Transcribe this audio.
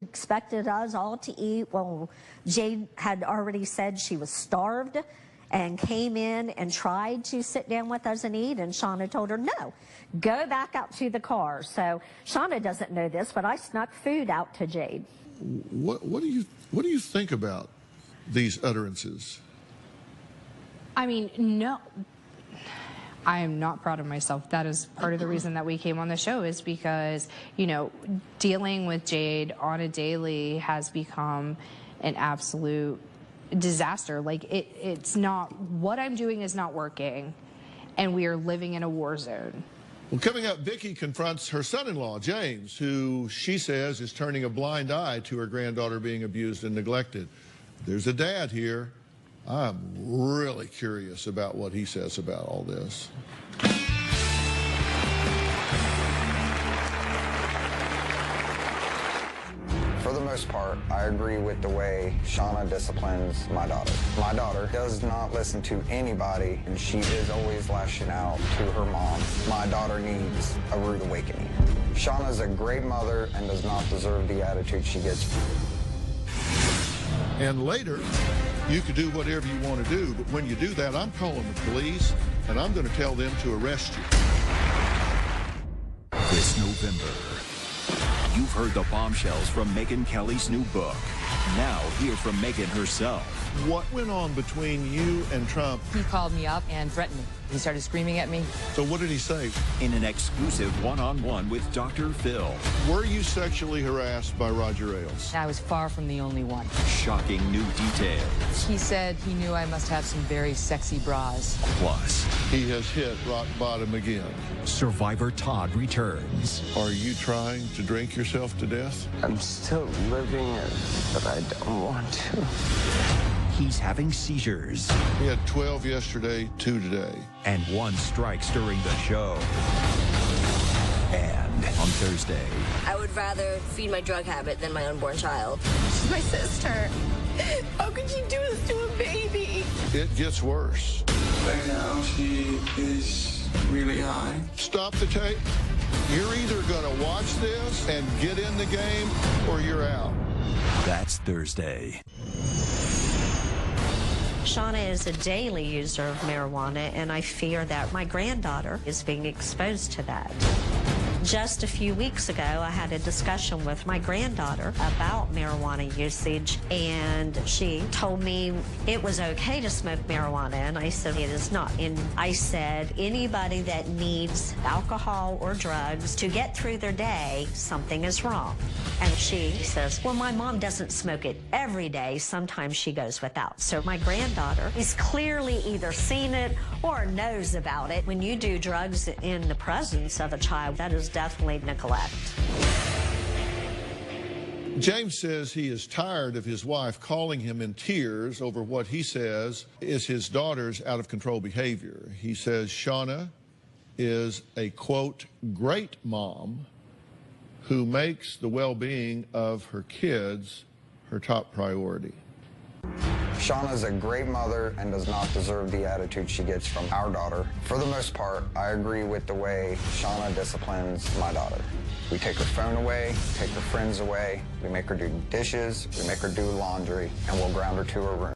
Expected us all to eat. Well, Jade had already said she was starved and came in and tried to sit down with us and eat, and Shauna told her, no, go back out to the car. So Shauna doesn't know this, but I snuck food out to Jade. What do you think about these utterances? I mean, no, I am not proud of myself. That is part of the reason that we came on the show, is because, you know, dealing with Jade on a daily has become an absolute disaster. Like, it's not, what I'm doing is not working, and we are living in a war zone. Well, coming up, Vicki confronts her son-in-law, James, who she says is turning a blind eye to her granddaughter being abused and neglected. There's a dad here. I'm really curious about what he says about all this. For the most part, I agree with the way Shauna disciplines my daughter. My daughter does not listen to anybody, and she is always lashing out to her mom. My daughter needs a rude awakening. Shauna's a great mother and does not deserve the attitude she gets. And later, you can do whatever you want to do, but when you do that, I'm calling the police, and I'm going to tell them to arrest you. This November, you've heard the bombshells from Megyn Kelly's new book. Now hear from Megyn herself. What went on between you and Trump? He called me up and threatened me. He started screaming at me. So what did he say? In an exclusive one-on-one with Dr. Phil. Were you sexually harassed by Roger Ailes? I was far from the only one. Shocking new details. He said he knew I must have some very sexy bras. Plus, He has hit rock bottom again. Survivor Todd returns. Are you trying to drink yourself to death? I'm still living it, but I don't want to. He's having seizures. He had 12 yesterday, 2 today. And one strikes during the show. And on Thursday, I would rather feed my drug habit than my unborn child. She's my sister. How could you do this to a baby? It gets worse. Right now, she is really high. Stop the tape. You're either going to watch this and get in the game, or you're out. that's Thursday. Shauna is a daily user of marijuana, and I fear that my granddaughter is being exposed to that. Just a few weeks ago, I had a discussion with my granddaughter about marijuana usage, and she told me it was okay to smoke marijuana, and I said it is not. And I said anybody that needs alcohol or drugs to get through their day, something is wrong. And she says, well, my mom doesn't smoke it every day. Sometimes she goes without. So my granddaughter is clearly either seen it or knows about it. When you do drugs in the presence of a child, that is definitely neglect. James says he is tired of his wife calling him in tears over what he says is his daughter's out-of-control behavior. He says Shauna is a, quote, great mom who makes the well-being of her kids her top priority. Shauna's a great mother and does not deserve the attitude she gets from our daughter. For the most part, I agree with the way Shauna disciplines my daughter. We take her phone away, take her friends away, we make her do dishes, we make her do laundry, and we'll ground her to her room.